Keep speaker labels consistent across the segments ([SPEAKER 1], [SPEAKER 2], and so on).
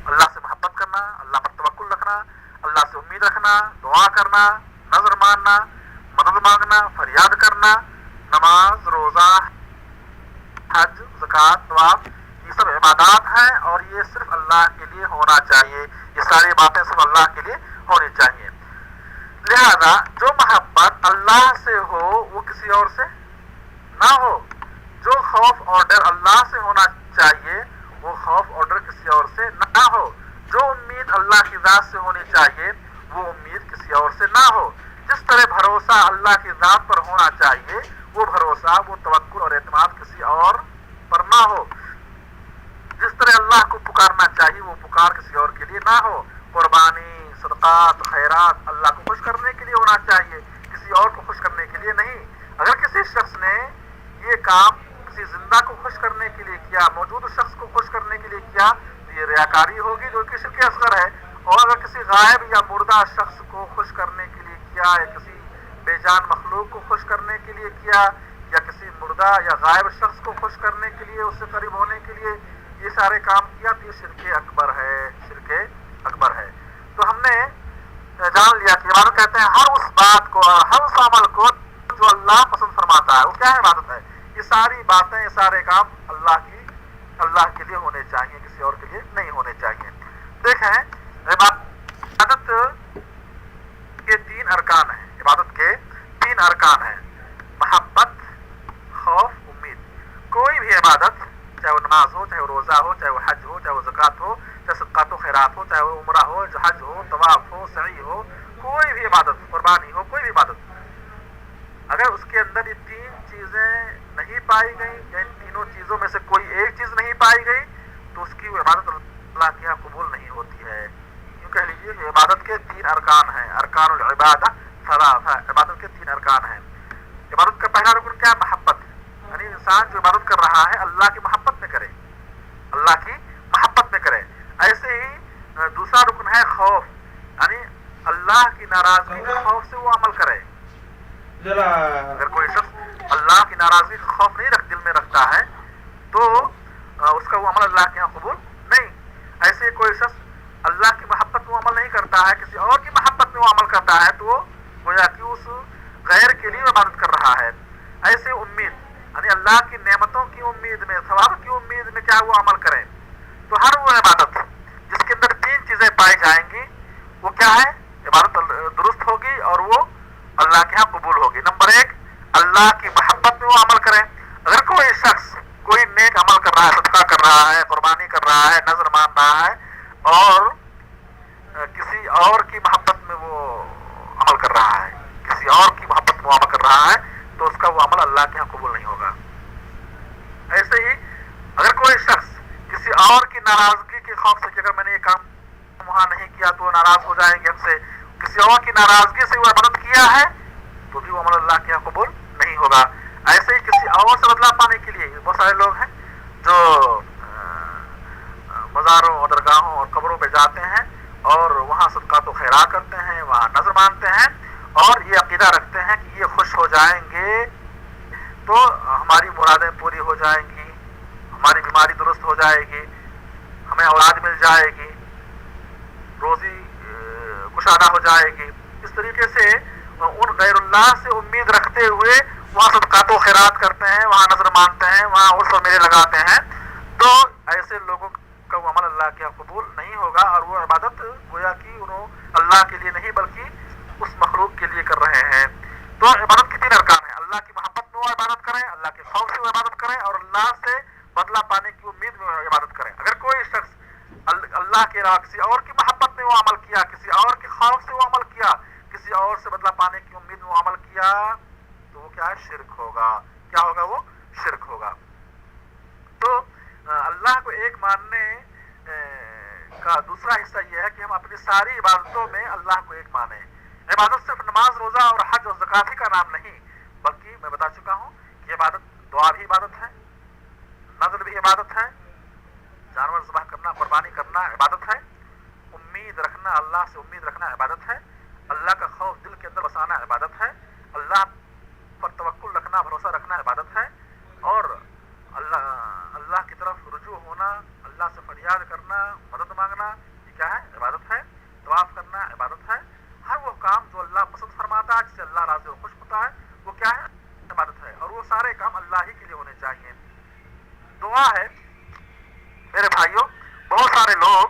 [SPEAKER 1] اللہ سے محبت کرنا، اللہ پر توکل رکھنا، اللہ سے امید رکھنا، دعا کرنا، نظر ماننا، مدد مانگنا، فریاد کرنا، نماز، روزہ، حج، زکوٰۃ، طواف، یہ سب عبادات ہیں اور یہ صرف اللہ کے لیے ہونا چاہیے. یہ ساری باتیں صرف اللہ کے لیے ہونی چاہیے. لہذا جو محبت اللہ سے ہو وہ کسی اور سے نہ ہو. جو خوف اور ڈر اللہ سے ہونا چاہیے وہ خوف اور ڈر کسی اور سے نہ ہو. جو امید اللہ کی ذات سے ہونی چاہیے وہ امید کسی اور سے نہ ہو. جس طرح بھروسہ اللہ کی ذات پر ہونا چاہیے وہ بھروسہ، وہ توکل اور اعتماد کسی اور پر نہ ہو. جس طرح اللہ کو پکارنا چاہیے وہ پکار کسی اور کے لیے نہ ہو. قربانی، صدقات، خیرات اللہ کو خوش کرنے کے لیے ہونا چاہیے، کسی اور کو خوش کرنے کے لیے نہیں. اگر کسی شخص نے یہ کام کسی زندہ کو خوش کرنے کے لیے کیا، موجود شخص کو خوش کرنے کے لیے کیا تو یہ ریاکاری ہوگی جو کہ شرک اصغر ہے. اور اگر کسی غائب یا مردہ شخص کو خوش کرنے کے لیے کیا یا کسی بے جان مخلوق کو خوش کرنے کے لیے کیا یا کسی مردہ یا غائب شخص کو خوش کرنے کے لیے، اس سے قریب ہونے کے لیے یہ سارے کام کیا تو یہ شرک اکبر ہے، شرک اکبر ہے. تو ہم نے جان لیا کہ عبادت کہتے ہیں ہر اس بات کو اور ہر اس عمل کو جو اللہ پسند فرماتا ہے. وہ کیا ہے؟ عبادت ہے. یہ ساری باتیں، یہ سارے کام اللہ کے لیے ہونے چاہیے، کسی اور کے لیے نہیں ہونے چاہیے. دیکھیں عبادت کے 3 ارکان ہیں. عبادت کے 3 ارکان ہیں: محبت، خوف، امید. کوئی بھی عبادت، چاہے وہ نماز ہو، چاہے وہ روزہ ہو، چاہے وہ حج ہو، چاہے وہ زکوٰۃ ہو، چاہے صدقات و خیرات ہو، چاہے وہ عمرہ ہو، حج ہو، طواف ہو، سعی ہو، کوئی بھی عبادت، قربانی ہو، کوئی بھی عبادت، اگر اس کے اندر یہ 3 چیزیں نہیں پائی گئی یا ان تینوں چیزوں میں سے کوئی ایک چیز نہیں پائی گئی تو اس کی وہ عبادت اللہ کے یہاں قبول نہیں ہوتی ہے. یوں کہہ لیجیے کہ عبادت کے 3 ارکان ہیں. ارکان العبادہ ثلاثہ. عبادت کے 3 ارکان ہیں. عبادت کا پہلا رکن کیا ہے؟ محبت. یعنی انسان جو عبادت کر رہا ہے اللہ کی محبت میں کرے، اللہ کی محبت میں کرے. ایسے ہی دوسرا رکن ہے خوف، یعنی اللہ کی ناراضگی کے خوف سے وہ عمل کرے. اگر کوئی شخص اللہ کی ناراضگی کا خوف نہیں دل میں رکھتا ہے تو اس کا وہ عمل اللہ کے یہاں قبول نہیں. ایسے کوئی شخص اللہ کی محبت میں عمل نہیں کرتا ہے، کسی اور کی محبت میں وہ عمل کرتا ہے تو وہ گویا کہ اس غیر کے لیے عبادت کر رہا ہے. ایسے امید، یعنی اللہ کی نعمتوں کی امید میں، ثواب کی امید میں کیا وہ عمل کریں. تو ہر وہ عبادت جس کے اندر 3 چیزیں پائی جائیں گی وہ کیا ہے؟ عبادت درست ہوگی اور وہ اللہ کے ہاں قبول ہوگی. نمبر 1، اللہ کی محبت میں وہ عمل کریں. اگر کوئی شخص کوئی نیک عمل کر رہا ہے، صدقہ کر رہا ہے، قربانی کر رہا ہے، نظر مان رہا ہے اور کسی اور کی محبت میں وہ عمل کر رہا ہے، کسی اور کی محبت میں وہ عمل کر رہا ہے تو اس کا وہ عمل اللہ کے ہاں قبول نہیں ہوگا. ایسے ہی اگر کوئی شخص کسی اور کی ناراضگی کے خوف سے کہ اگر میں نے یہ کام وہاں نہیں کیا تو وہ ناراض ہو جائیں گے ہم سے، کسی اور کی ناراضگی سے وہ عبادت کیا ہے تو بھی وہ عمل اللہ کے یہاں قبول نہیں ہوگا. ایسے ہی کسی اور سے بدلہ پانے کے لیے بہت سارے لوگ ہیں جو مزاروں اور درگاہوں اور قبروں پہ جاتے ہیں اور وہاں صدقات و خیرات کرتے ہیں، وہاں نظر مانتے ہیں اور یہ عقیدہ رکھتے ہیں کہ یہ خوش ہو جائیں گے تو ہماری مرادیں پوری ہو جائیں گی، ہماری بیماری درست ہو جائے گی، ہمیں اولاد مل جائے گی، روزی کشادہ ہو جائے گی. اس طریقے سے ان غیر اللہ سے امید رکھتے ہوئے وہاں صدقات و خیرات کرتے ہیں، وہاں نظر مانتے ہیں، وہاں عرس و میلے لگاتے ہیں تو ایسے لوگوں کا وہ عمل اللہ کے قبول نہیں ہوگا اور وہ عبادت گویا کہ انہوں اللہ کے لیے نہیں بلکہ اس مخلوق کے لیے کر رہے ہیں. تو عبادت کے 3 ارکان ہیں: اللہ کی محبت میں وہ عبادت کریں، اللہ کے خوف سے وہ عبادت کریں اور اللہ سے بدلہ پانے کی امید میں وہ عبادت کریں. اگر کوئی شخص اللہ کے علاوہ کسی اور کی محبت میں وہ عمل کیا، کسی اور کے خوف سے وہ عمل کیا، کسی اور سے بدلہ پانے کی امید میں وہ عمل کیا تو وہ کیا ہے؟ شرک ہوگا. کیا ہوگا؟ وہ شرک ہوگا. تو اللہ کو ایک ماننے کا دوسرا حصہ یہ ہے کہ ہم اپنی ساری عبادتوں میں اللہ کو ایک مانیں. عبادت صرف نماز، روزہ اور حج اور زکوٰۃ ہی کا نام نہیں، بلکہ میں بتا چکا ہوں کہ عبادت دعا بھی عبادت ہے، نظر بھی عبادت ہے، جانور ذبح کرنا، قربانی کرنا عبادت ہے، امید رکھنا، اللہ سے امید رکھنا عبادت ہے، اللہ کا خوف دل کے اندر بسانا عبادت ہے، اللہ پر توکل رکھنا، بھروسہ رکھنا عبادت ہے اور اللہ کی طرف رجوع ہونا، اللہ سے فریاد फरियाद करना, मदद मांगना, ये क्या है? इबादत है। तवाफ करना इबादत है। हर वो काम जो अल्लाह पसंद फरमाता है, जिससे अल्लाह राज़ी और खुश होता है, वो क्या है? इबादत है। और वो सारे काम अल्लाह ही के लिए होने चाहिए। दुआ है मेरे भाइयों, बहुत सारे लोग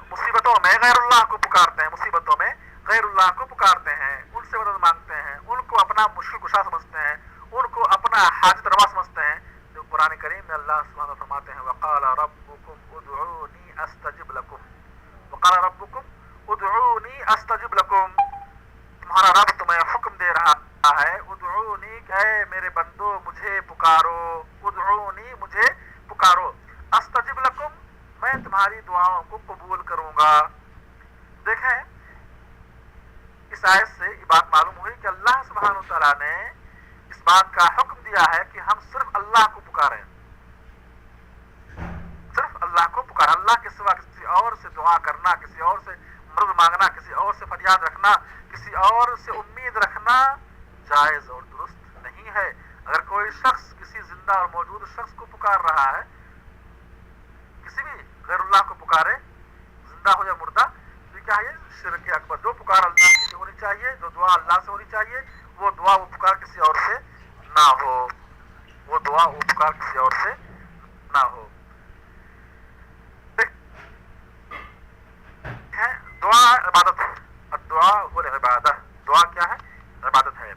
[SPEAKER 1] मुसीबतों में गैरुल्लाह को पुकारते हैं, मुसीबतों में गैरुल्लाह को पुकारते हैं, उनसे मदद मांगते हैं, उनको अपना मुश्किल कुशा समझते हैं, उनको अपना हाजत रवा समझते हैं। जो कुरान करीम में अल्लाह सुब्हानहू फरमाते हैं, वक़ाला रब्बुकुम उदऊनी अस्तजिब लकुम, वक़ाला रब्बुकुम उदऊनी अस्तजिब लकुम, तुम्हारा रब तुम्हें हुक्म दे रहा है, उदऊनी, ऐ मेरे बंदो मुझे पुकारो, उदऊनी मुझे पुकारो, अस्तजिब लकुम, मैं तुम्हारी दुआओं को कबूल करूंगा। देखें, इस आयत से ये बात मालूम हुई कि अल्लाह सुब्हानहू तआला ने इस बात का हुक्म दिया है कि हम सिर्फ अल्लाह को पुकारें, सिर्फ अल्लाह को पुकारें। अल्लाह के सिवा किसी और से दुआ करना, किसी और से मदद मांगना, किसी और से फरियाद रखना, किसी और से उम्मीद रखना जायज और दुरुस्त नहीं है। अगर कोई शख्स किसी जिंदा और मौजूद शख्स को पुकार रहा है, किसी भी गैरुल्लाह को पुकारे, जिंदा हो या मुर्दा, तो क्या है? शिर्क अकबर। जो पुकार अल्लाह के लिए होनी चाहिए, जो दुआ अल्लाह से होनी चाहिए, वो दुआ वो पुकार किसी और से ना हो, वो दुआ वो पुकार किसी और से ना हो। दुआ इबादत है, दुआ वो इबादत, दुआ क्या है? इबादत है।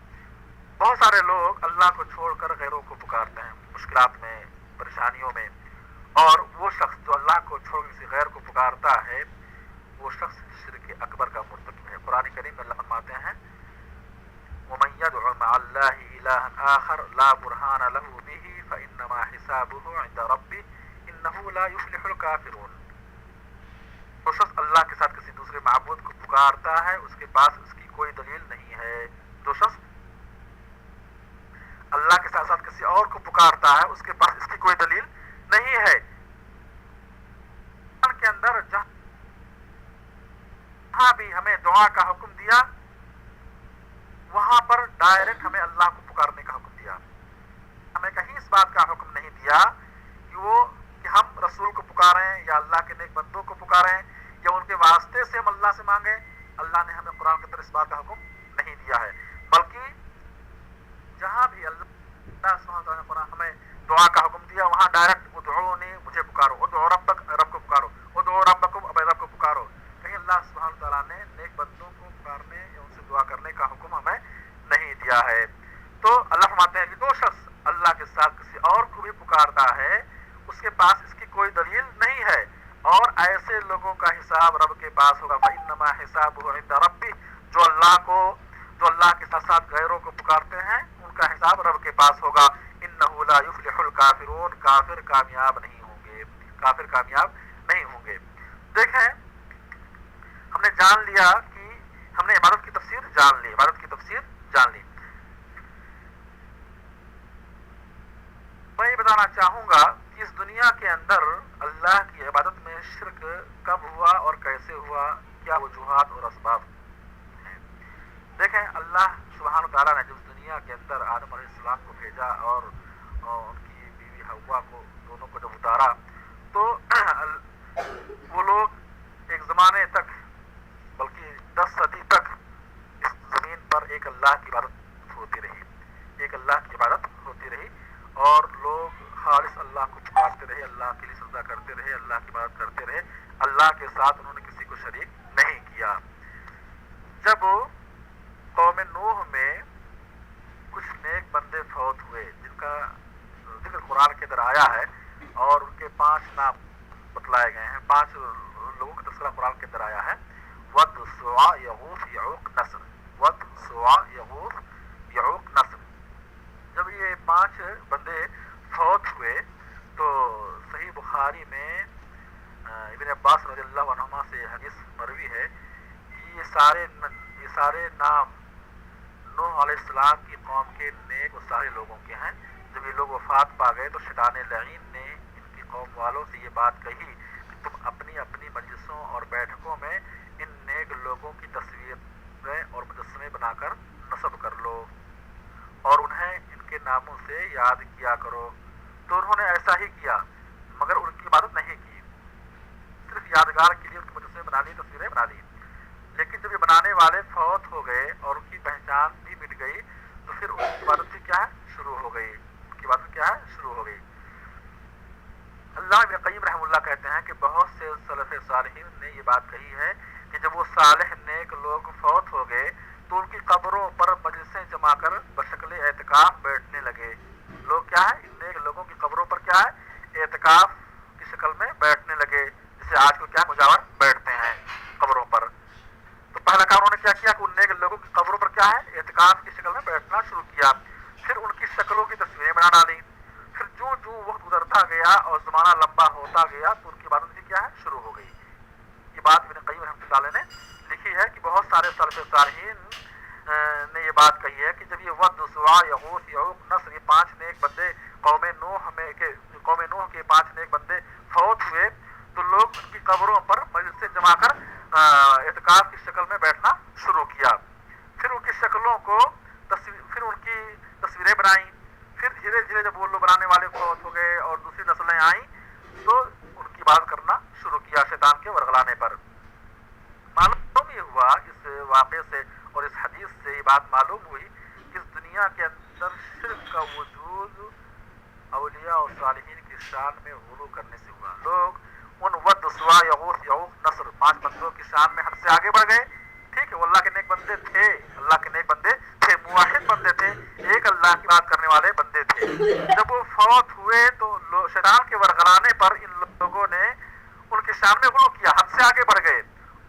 [SPEAKER 1] बहुत सारे लोग अल्लाह को छोड़कर गैरों को पुकारते हैं मुश्किलात में, परेशानियों में, और वो शख्स जो अल्लाह को छोड़ किसी गैर को पुकारता है, वो शख्स शिर्क अकबर का मुर्तकिब है। कुरान करीम में अल्लाह फरमाते हैं, वमन यदउ मअल्लाहि इलाहन आखर ला बुरहान लहु बिही फइन्नमा हिसाबुहु इंदा रब्बिह इन्नहु ला युफ्लिहुल काफिरून। वो शख्स अल्लाह के साथ किसी दूसरे माबूद को पुकारता है, उसके पास उसकी कोई दलील नहीं है। जो शख्स अल्लाह के साथ साथ किसी और को पुकारता है, उसके पास इसकी कोई दलील नहीं है। के अंदर जहां भी हमें दुआ का हुक्म दिया, वहां पर डायरेक्ट हमें अल्लाह को पुकारने का हुक्म दिया। हमें कहीं इस बात का हुक्म नहीं दिया कि हम रसूल को पुकारें या अल्लाह के नेक बंदों को पुकारें या उनके वास्ते से हम अल्लाह से मांगे। अल्लाह ने हमें कुरान के अंदर इस बात का हुक्म नहीं दिया है, बल्कि जहां भी अल्लाह सुब्हानहू तआला ने कुरान हमें दुआ का हुक्म दिया, वहां डायरेक्ट उदऊनी, मुझे पुकारो, उदऊ रब्बक, रब को पुकारो, उदऊ रब्बकुम, अब रब को पुकारो। कहीं अल्लाह सुब्हानहू तआला ने नेक बंदों को पुकारने या उनसे दुआ करने का हुक्म हमें नहीं दिया है। तो अल्लाह फरमाते हैं कि जो शख्स अल्लाह के साथ किसी और को भी पुकारता है, उसके पास इसकी कोई दलील नहीं है, और ऐसे लोगों का हिसाब रब के पास होगा। फइन्नमा हिसाबुहु इंदा रब्बिह, जो अल्लाह के साथ साथ गैरों को पुकारते हैं, उनका हिसाब रब के पास होगा। इन्नहु ला युफ्लिहुल काफिरून, काफिर कामयाब नहीं होंगे, काफिर कामयाब नहीं होंगे। देखें, हमने जान लिया कि हमने इबादत की तफसीर जान ली, इबादत की तफसीर जान ली। मैं ये बताना चाहूंगा कि इस दुनिया के अंदर अल्लाह की इबादत में शिर्क कब हुआ और कैसे हुआ, क्या वजूहात और असबाब हैं। देखें, अल्लाह सुब्हानहू तआला ने जब दुनिया के अंदर आदम अलैहिस्सलाम को भेजा और उनकी बीवी हव्वा को, दोनों को जब उतारा, तो वो लोग एक ज़माने तक, बल्कि 10 सदी तक इस ज़मीन पर एक अल्लाह की इबादत होती रही, एक अल्लाह की इबादत होती रही, और लोग खालिस अल्लाह को पुकारते रहे, अल्लाह के लिए सजदा करते रहे, अल्लाह की इबादत करते रहे, अल्लाह के साथ उन्होंने किसी को शरीक नहीं किया। जब कौम नूह में कुछ नेक बंदे फौत हुए, जिनका जिक्र कुरान के अंदर आया है, और उनके 5 नाम बतलाए गए हैं, 5 लोगों का तस्करा कुरान के अंदर आया है, वद, सुआ, यगूस, यऊक, नस्र, वद, सुआ, यगूस, यऊक, नस्र। जब ये 5 बंदे फौत हुए, तो सही बुखारी में इब्न अब्बास रज़ियल्लाहु अन्हुमा से हदीस मरवी है कि ये सारे नाम नूह अलैहिस्सलाम की कौम के नेक और सारे लोगों के हैं। जब ये लोग वफात पा गए, तो शैतान लईन ने इनकी कौम वालों से ये बात कही कि तुम अपनी अपनी मजलिसों और बैठकों में इन नेक लोगों की तस्वीरें और मुजस्समे बनाकर नस्ब कर लो और उन्हें इनके नामों से याद किया करो। तो उन्होंने ऐसा ही किया, मगर उनकी इबादत नहीं की। کی یادگار کے لیے ان کے مجسمے بنا لی، تصویریں بنا لی. لیکن جب یہ بنانے والے فوت ہو گئے اور ان کی پہچان بھی مٹ گئی تو پھر ان کی عبادت بھی کیا ہے شروع ہو گئی. ان کی عبادت کیا ہے شروع ہو گئی. اللہ ابن قیم رحمہ اللہ کہتے ہیں کہ بہت سے سلف صالحین نے یہ بات کہی ہے کہ جب وہ صالح نیک لوگ فوت ہو گئے تو ان کی قبروں پر مجلسیں جما کر بشکل اعتکاف بیٹھنے لگے. لوگ کیا ہے ان نیک لوگوں کی قبروں پر کیا ہے اعتکاف کی شکل میں بیٹھنے لگے، جسے آج کو کیا مجاور بیٹھتے ہیں قبروں پر. تو پہلا کام انہوں نے کیا کیا کہ ان نیک لوگوں کی قبروں پر کیا ہے اعتکاف کی شکل میں بیٹھنا شروع کیا. پھر ان کی شکلوں کی تصویریں بنا ڈالی. پھر جو وقت گزرتا گیا اور زمانہ لمبا ہوتا گیا تو ان کی عبادت بھی کیا ہے شروع ہو گئی. یہ بات ابن قیم رحمۃ اللہ علیہ نے لکھی ہے کہ بہت سارے سلف صالحین نے یہ بات کہی ہے کہ جب یہ ود، سوا، یغوث، یعوق، نصر، یہ 5 نیک بندے قوم نوح کے 5 نیک بندے فوت ہوئے تو لوگ ان کی قبروں پر مجلسیں جما کر اعتکاف کی شکل میں بیٹھنا شروع کیا. پھر ان کی شکلوں کو پھر ان کی تصویریں بنائیں. پھر دھیرے دھیرے جب وہ لوگ بنانے والے فوت ہو گئے اور دوسری نسلیں آئیں تو ان کی بات کرنا شروع کیا شیطان کے ورغلانے پر. معلوم یہ ہوا اس واقعے سے اور اس حدیث سے یہ بات معلوم ہوئی کہ اس دنیا کے اندر شرک کا وجود اولیاء اور صالحین کی شان میں غلو کرنے سے ہوا. لوگ ان ود، سوا، یغوث، یعوق، نصر 5 بندوں کی شان میں حد سے آگے بڑھ گئے. ٹھیک ہے وہ اللہ کے نیک بندے تھے، اللہ کے نیک بندے تھے، موحد بندے تھے، ایک اللہ کی بات کرنے والے بندے تھے. جب وہ فوت ہوئے تو شیطان کے ورغلانے پر ان لوگوں نے ان کے شان میں غلو کیا، حد سے آگے بڑھ گئے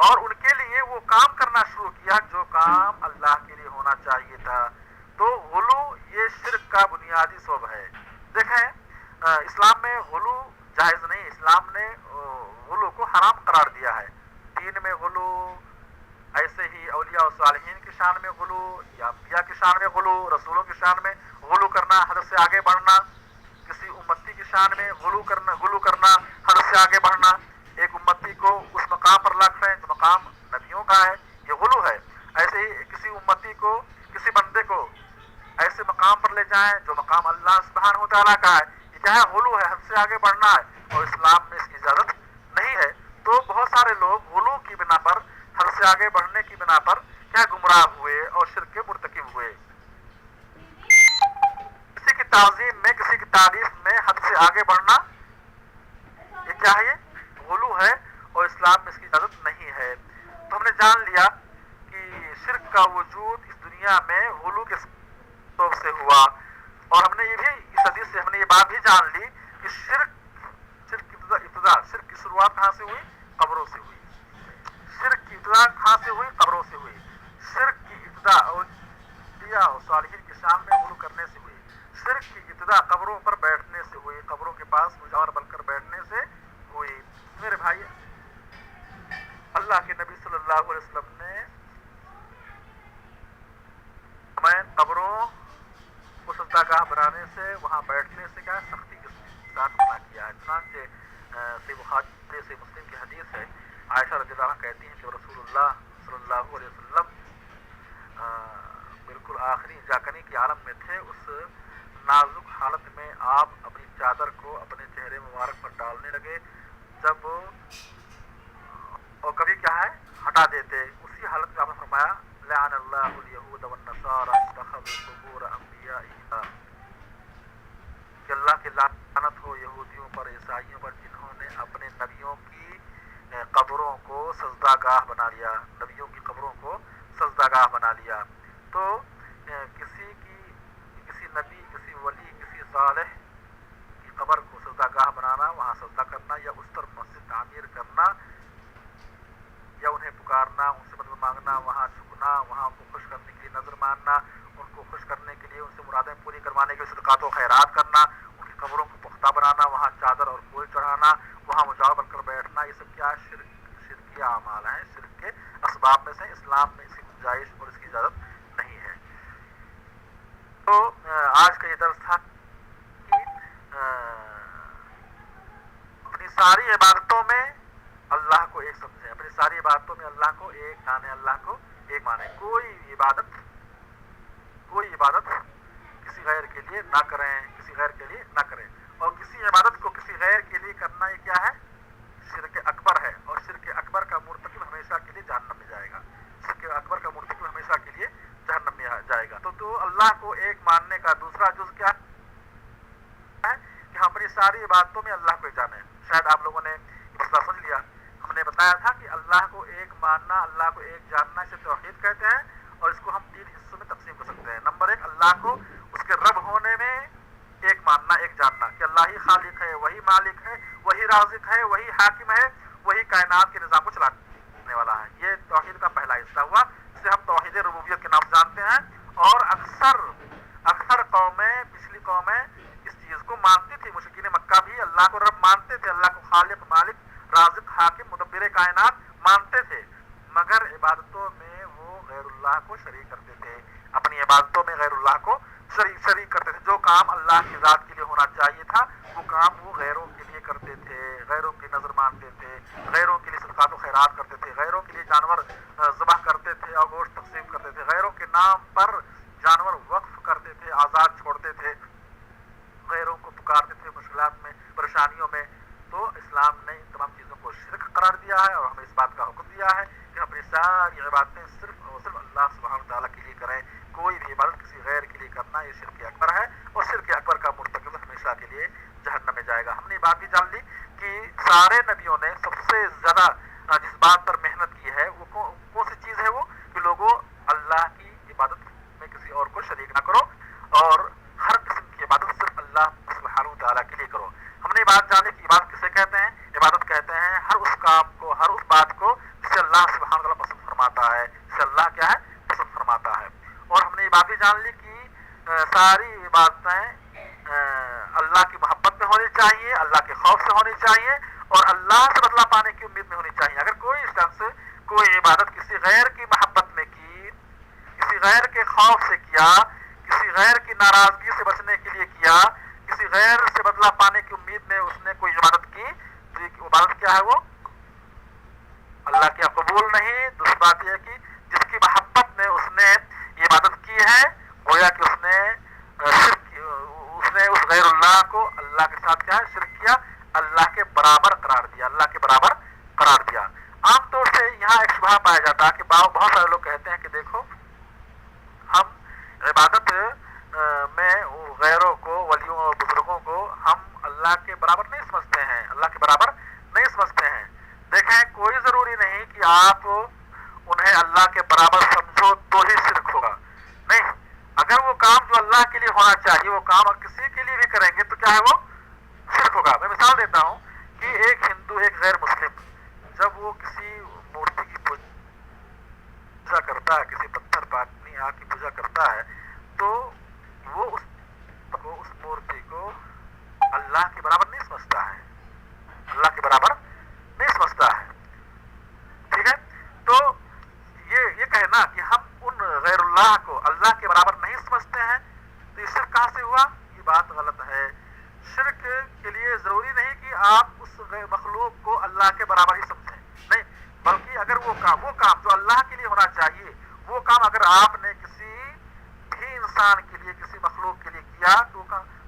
[SPEAKER 1] اور ان کے لیے وہ کام کرنا شروع کیا جو کام اللہ کے لیے ہونا چاہیے تھا. تو غلو یہ شرک کا بنیادی سبب ہے. دیکھیں اسلام میں غلو جائز نہیں، اسلام نے غلو کو حرام قرار دیا ہے. دین میں غلو، ایسے ہی اولیاء و صالحین کی شان میں غلو یا انبیاء کی شان میں غلو، رسولوں کی شان میں غلو کرنا، حد سے آگے بڑھنا، کسی امتی کی شان میں غلو کرنا حد سے آگے بڑھنا، ایک امتی کو اس مقام پر رکھیں جو مقام نبیوں کا ہے، یہ غلو ہے. ایسے ہی کسی امتی کو، کسی بندے کو ایسے مقام پر لے جائیں جو مقام اللہ سبحانہ و تعالیٰ کا ہے، یہ کیا ہے غلو ہے، حد سے آگے بڑھنا ہے اور اسلام میں اس کی اجازت نہیں ہے. تو بہت سارے لوگ غلو کی بنا پر، حد سے آگے بڑھنے کی بنا پر کیا گمراہ ہوئے اور شرک کے مرتکب ہوئے. کسی کی تعظیم میں، کسی کی تعریف میں حد سے آگے بڑھنا یہ کیا ہے، یہ غلو ہے اور اسلام میں اس کی اجازت نہیں ہے. تو ہم نے جان لیا کہ شرک کا وجود اس دنیا میں غلو کے سبب سے ہوا اور ہم نے یہ بھی اس حدیث سے ہم نے یہ بات بھی جان لی کہ شرک کی شروعات کہاں سے ہوئی؟ قبروں سے ہوئی. شرک کی ابتدا کہاں سے ہوئی؟ قبروں سے ہوئی. شرک کی ابتدا اولیاء اور صالحین کی شان میں غلو کرنے سے ہوئی. شرک کی ابتدا قبروں پر بیٹھنے سے ہوئی، قبروں کے پاس مجاور بن کر بیٹھنے سے ہوئی. میرے بھائی، اللہ کے نبی صلی اللہ علیہ وسلم نے ہمیں قبروں کو سجدہ گاہ بنانے سے، وہاں بیٹھنے سے کیا سختی کے ساتھ منع کیا ہے. چنانچہ صحیح بخاری سے مسلم کی حدیث ہے، عائشہ رضی اللہ عنہا کہتی ہیں کہ رسول اللہ صلی اللہ علیہ وسلم بالکل آخری جاکنی کے عالم میں تھے. اس نازک حالت میں آپ اپنی چادر کو اپنے چہرے مبارک پر ڈالنے لگے جب اور کبھی کیا ہے ہٹا دیتے. اسی حالت میں آپ نے فرمایا لعن اللہ الیہود والنصارى اتخذوا قبور انبیائهم، کہ اللہ کی لعنت ہو یہودیوں پر، عیسائیوں پر، جنہوں نے اپنے نبیوں کی قبروں کو سجدہ گاہ بنا لیا، نبیوں کی قبروں کو سجدہ گاہ بنا لیا. تو کسی نبی، کسی ولی، کسی صالح کی قبر کو سجدہ گاہ بنانا، وہاں سجدہ کرنا یا اس پر مسجد تعمیر کرنا یا انہیں پکارنا، ان سے مدد مانگنا، وہاں جھکنا، وہاں ان کو خوش کرنے کے لیے نظر ماننا، ان کو خوش کرنے کے لیے، ان سے مرادیں پوری کروانے کے لیے صدقات و خیرات کرنا، ان کی قبروں کو پختہ بنانا، وہاں چادر اور پھول چڑھانا، وہاں مجاور بن کر بیٹھنا، یہ سب کیا شرکی اعمال ہیں، شرک کے اسباب میں سے. اسلام میں اس کی گنجائش اور اس کی اجازت نہیں ہے. تو آج کا یہ درس تھا کہ اپنی ساری عبادتوں میں اللہ کو ایک سمجھیں، اپنی ساری عبادتوں میں اللہ کو ایک جانیں، اللہ کو ایک مانیں. کوئی عبادت کسی غیر کے لیے نہ کریں، کسی غیر کے لیے نہ کریں. اور کسی عبادت کو کسی غیر کے لیے کرنا یہ کیا ہے؟ شرک اکبر ہے. اور आप लोगों ने मसला समझ लिया। हमने बताया था कि अल्लाह को एक मानना, अल्लाह को एक जानना, इसे तौहीद कहते हैं, और इसको हम 3 हिस्सों में तकसीम कर सकते हैं। नंबर 1, अल्लाह को उसके रब होने में एक मानना, एक जानना कि अल्लाह ही खालिक है, वही मालिक है, वही राज़िक है, वही हाकिम है, वही कायनात के निज़ाम को चलाने वाला है। ये तौहीद का पहला हिस्सा हुआ, जिसे हम तौहीद रुबूबियत के नाम से जानते हैं। और अक्सर कौमें, पिछली कौमें इस चीज़ को मानती थी। मुशरिकीन मक्का भी अल्लाह को रब मानते थे, अल्लाह को खालिक, मालिक, राज़िक, हाकिम, मुदब्बिर कायनात मानते थे, मगर इबादतों में वो गैरुल्लाह को शरीक करते थे। अपनी इबादतों में गैरुल्लाह को शरीक करते थे। जो काम अल्लाह की ज़ात के लिए होना चाहिए था, वो काम वो गैरों के लिए करते थे, गैरों की नज़र मानते थे, गैरों के लिए सदक़ात व खैरात करते थे, गैरों के लिए जानवर ज़बह करते थे और गोश्त तक़सीम करते थे, गैरों के नाम पर जानवर वक्फ करते थे, आज़ाद छोड़ते थे, गैरों को पुकारते थे मुश्किलात में, परेशानियों में। तो इस्लाम ने इन तमाम चीज़ों को शिरक करार दिया है और हमें इस बात का हुक्म दिया है कि हम अपनी सारी इबादतें सिर्फ और सिर्फ अल्लाह सुब्हानहू व तआला के लिए करें। कोई भी इबादत किसी गैर के लिए करना ये शिरक अकबर है, और शिरक अकबर का मुर्तकिब हमेशा के लिए जहन्नम में जाएगा। हमने बात भी जान ली कि सारे नबियों ने सबसे ज़्यादा जिस बात पर मेहनत की है वो कौन सी चीज़ है, वो कि लोगों अल्लाह की इबादत में किसी और को शरीक ना करो और हर किस्म की इबादत सिर्फ अल्लाह सुब्हानहू व तआला के लिए करो। हमने बात जानी कि इबादत किसे कहते हैं। इबादत कहते हैं हर उस काम को, हर उस बात को जिसे अल्लाह सुब्हानहू व तआला पसंद फरमाता है, जिसे अल्लाह क्या है, पसंद फरमाता है। और हमने ये बात भी जान ली कि सारी इबादतें अल्लाह की मोहब्बत में होनी चाहिए, अल्लाह के खौफ से होनी चाहिए और अल्लाह से बदला पाने की उम्मीद में होनी चाहिए। अगर कोई शख्स कोई इबादत किसी गैर की मोहब्बत में की, किसी गैर के खौफ से किया, किसी गैर की नाराजगी से बचने के लिए किया, किसी गैर से बदला पाने की उम्मीद में उसने कोई इबादत की, तो ये इबादत क्या है, वो अल्लाह की कबूल नहीं। दूसरी बात यह कि जिसकी मोहब्बत में उसने ये इबादत की है, गोया कि उसने उस गैरुल्लाह को अल्लाह के साथ क्या है, शिरक किया, अल्लाह के बराबर करार दिया, अल्लाह के बराबर करार दिया। आमतौर से यहाँ एक शुबहा पाया जाता है कि बहुत सारे लोग कहते हैं कि देखो हम इबादत में गैरों को, वलियों और बुजुर्गों को हम अल्लाह के बराबर नहीं समझते हैं, अल्लाह के बराबर नहीं समझते हैं। देखें, कोई ज़रूरी नहीं कि आप उन्हें अल्लाह के बराबर समझो तो ही शिरक होगा, नहीं। अगर वो काम जो अल्लाह के लिए होना चाहिए वो काम अगर किसी के लिए भी करेंगे तो क्या है, वो शिरक होगा। मैं मिसाल देता हूँ कि एक हिंदू, एक गैर मुस्लिम, जब वो किसी मूर्ति की पूजा करता है, किसी पत्थर पाटनी आग की पूजा करता है, तो वो उस मूर्ति को अल्लाह के बराबर नहीं समझता है, अल्लाह के बराबर नहीं समझता है, ठीक है। तो ये कहना कि हम उन गैरुल्लाह को अल्लाह के बराबर नहीं समझते हैं, तो ये शिरक कहाँ से हुआ, ये बात गलत है। शिरक के लिए जरूरी नहीं कि आप उस मखलूक को अल्लाह के बराबर ही समझें, नहीं, बल्कि अगर वो काम जो अल्लाह के लिए होना चाहिए, वो काम अगर आपने किसी भी इंसान के लिए, किसी मखलूक के लिए किया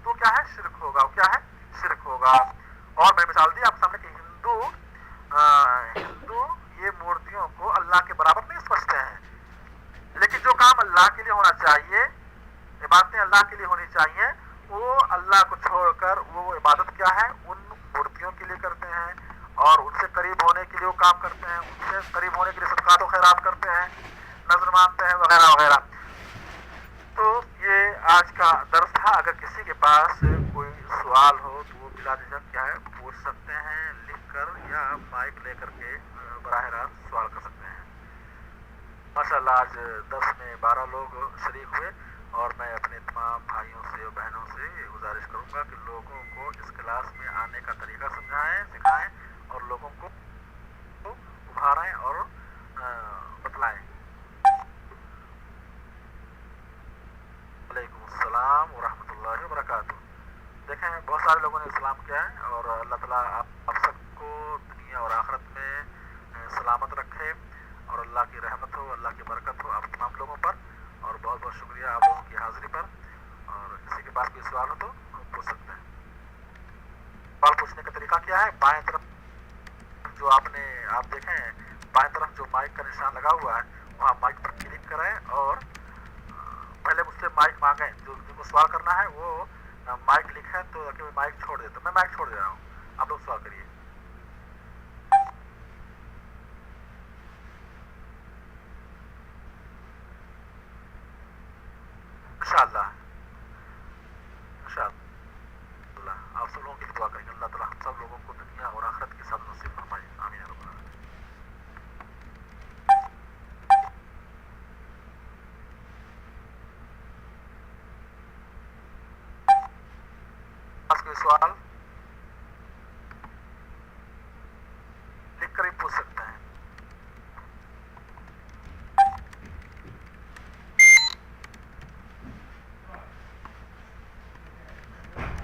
[SPEAKER 1] तो क्या है, शिरक होगा। क्या है, शिरक होगा। और मैं मिसाल दी आप सामने कि हिंदू ये मूर्तियों को अल्लाह के बराबर नहीं समझते हैं, लेकिन जो काम अल्लाह के लिए होना चाहिए, इबादतें अल्लाह के लिए होनी चाहिए, वो अल्लाह को छोड़कर वो इबादत क्या है, उन मूर्तियों के लिए करते हैं और उनसे करीब होने के लिए वो काम करते हैं, उनसे करीब होने के लिए सदक़ात व खैरात करते हैं, नजर मानते हैं, वगैरह वगैरह। तो ये आज का दर्स था। अगर किसी के पास कोई सवाल हो तो वो बिला झिझक क्या है, पूछ सकते हैं लिख कर या माइक लेकर के बराह रास्त सवाल कर सकते हैं। माशाअल्लाह आज दर्स में 12 लोग शरीक हुए और मैं अपने तमाम भाइयों से और बहनों से गुजारिश करूंगा कि लोगों को इस क्लास में आने का तरीका समझाएं, सिखाएं और लोगों को उभारें और बतलाएं। वालेकुमुस्सलाम व रहमतुल्लाहि व बरकातुहू। देखें, बहुत सारे लोगों ने इस्लाम किया है और अल्लाह ताला आप सबको दुनिया और आखिरत में सलामत रखे और अल्लाह की रहमत हो, अल्लाह की बरकत हो आप तमाम लोगों पर। और बहुत बहुत शुक्रिया आप लोगों की हाजिरी पर। और किसी के पास कोई सवाल हो तो पूछ सकते हैं। सवाल पूछने का तरीका क्या है, बाएं तरफ जो आप देखें, बाएं तरफ जो माइक का निशान लगा हुआ है वहाँ माइक पर क्लिक करें और पहले मुझसे माइक मांगें। जिनको सवाल करना है वो माइक लिखें तो मैं माइक छोड़ देता हूँ, मैं माइक छोड़ दे रहा हूँ, आप लोग सवाल करिए। इंशाअल्लाह इंशाअल्लाह। आप सब लोगों के लिए दुआ करेंगे, अल्लाह ताला हम सब लोगों को दुनिया और आखिरत के साथ नसीब फरमाए, आमीन या रब्बल आलमीन। कोई सवाल लिख कर ही पूछ सकते हैं।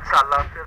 [SPEAKER 1] इंशाअल्लाह फिर